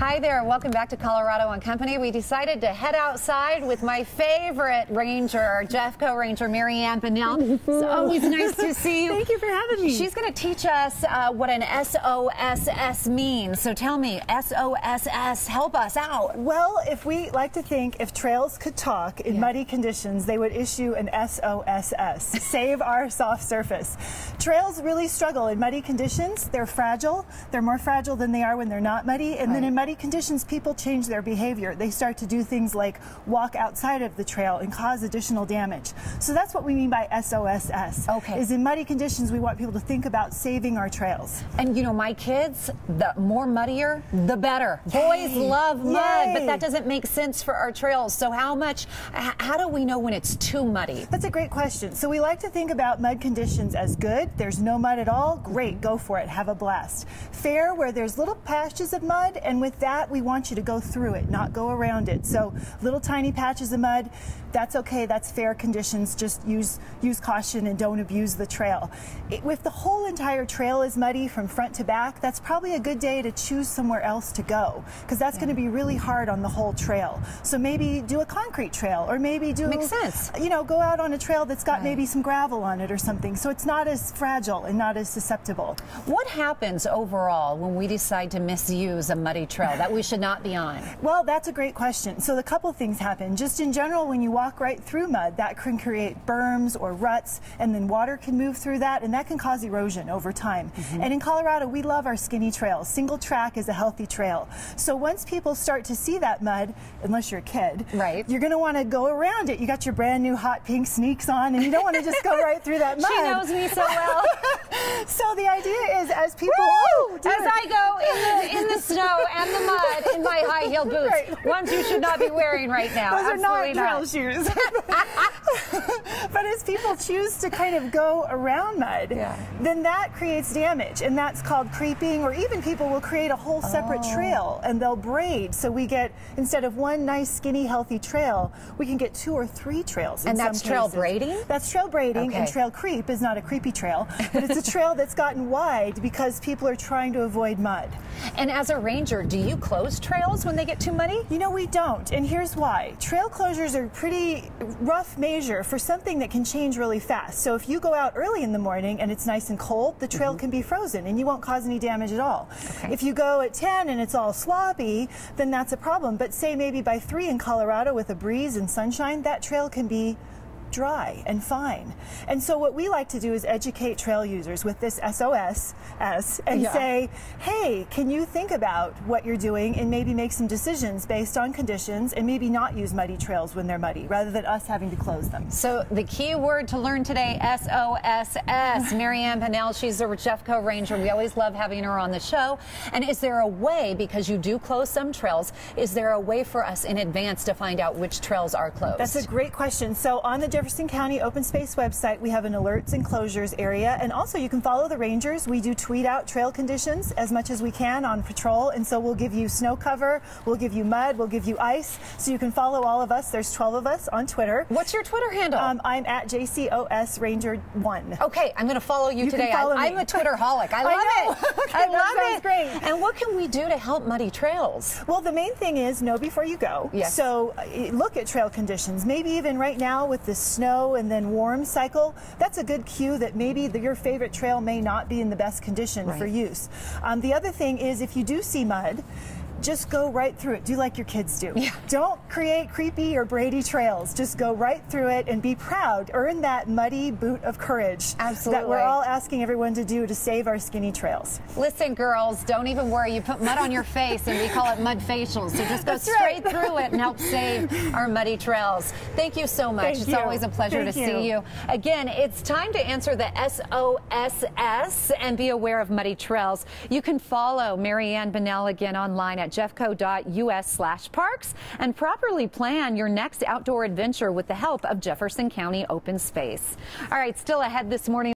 Hi there, welcome back to Colorado and Company. We decided to head outside with my favorite ranger, JeffCo Ranger Mary Ann Bonnell. It's always nice to see you. Thank you for having me. She's going to teach us what an SOSS means. So tell me, SOSS, help us out. Well, if we like to think if trails could talk in muddy conditions, they would issue an SOSS, save our soft surface. Trails really struggle in muddy conditions. They're fragile. They're more fragile than they are when they're not muddy. And then in muddy conditions, people change their behavior. They start to do things like walk outside of the trail and cause additional damage. So that's what we mean by SOSS. Okay. Is in muddy conditions, we want people to think about saving our trails. And you know, my kids, the more muddier, the better. Boys love mud, but that doesn't make sense for our trails. So how do we know when it's too muddy? That's a great question. So we like to think about mud conditions as good. There's no mud at all. Great, go for it. Have a blast. Fair, where there's little patches of mud, and with that, we want you to go through it, not go around it. So little tiny patches of mud, that's okay. That's fair conditions. Just use caution and don't abuse the trail. If the whole entire trail is muddy from front to back, that's probably a good day to choose somewhere else to go, because that's going to be really hard on the whole trail. So maybe do a concrete trail, or maybe do, makes sense. You know, go out on a trail that's got maybe some gravel on it or something, so it's not as fragile and not as susceptible. What happens overall when we decide to misuse a muddy trail that we should not be on? Well, that's a great question. So a couple things happen. Just in general, when you walk right through mud, that can create berms or ruts, and then water can move through that, and that can cause erosion over time. And in Colorado, we love our skinny trails. Single track is a healthy trail. So once people start to see that mud, unless you're a kid, you're going to want to go around it. You got your brand new hot pink sneaks on, and you don't want to just go right through that mud. She knows me so well. So the idea is, as people I go in the snow and the mud in my high heel boots, ones you should not be wearing right now. Those Absolutely are not trail shoes. But as people choose to kind of go around mud, then that creates damage, and that's called creeping. Or even people will create a whole separate trail, and they'll braid. So we get, instead of one nice skinny healthy trail, we can get 2 or 3 trails. And that's trail braiding? That's trail braiding, and trail creep is not a creepy trail, but it's a trail that's gotten wide because people are trying to avoid mud. And as a ranger, do you close trails when they get too muddy? You know, we don't, and here's why. Trail closures are a pretty rough measure for something that can change really fast. So if you go out early in the morning and it's nice and cold, the trail can be frozen and you won't cause any damage at all. If you go at 10 and it's all sloppy, then that's a problem. But say maybe by 3 in Colorado with a breeze and sunshine, that trail can be dry and fine. And so what we like to do is educate trail users with this SOSS and say, hey, can you think about what you're doing and maybe make some decisions based on conditions, and maybe not use muddy trails when they're muddy, rather than us having to close them. So the key word to learn today, SOSS. Mary Ann Bonnell, she's a JeffCo Ranger. We always love having her on the show. And is there a way, because you do close some trails, is there a way for us in advance to find out which trails are closed? That's a great question. So on the Jefferson County Open Space website, we have an alerts and closures area, and also you can follow the rangers. We do tweet out trail conditions as much as we can on patrol, and so we'll give you snow cover, we'll give you mud, we'll give you ice, so you can follow all of us. There's 12 of us on Twitter. What's your Twitter handle? I'm at JCOS Ranger 1. Okay, I'm going to follow you today. I'm a Twitter-holic. I love it. Okay, I love it. Great. And what can we do to help muddy trails? Well, the main thing is know before you go. So look at trail conditions. Maybe even right now with the snow and then warm cycle, that's a good cue that maybe your favorite trail may not be in the best condition for use. The other thing is, if you do see mud, just go right through it. Do like your kids do. Don't create creepy or brady trails. Just go right through it and be proud. Earn that muddy boot of courage that we're all asking everyone to do to save our skinny trails. Listen, girls, don't even worry. You put mud on your face and we call it mud facials. So just go straight through it and help save our muddy trails. Thank you so much. It's always a pleasure to see you. Again, it's time to answer the SOSS and be aware of muddy trails. You can follow Mary Ann Bonnell again online at JeffCo.us/parks and properly plan your next outdoor adventure with the help of Jefferson County Open Space. All right, still ahead this morning.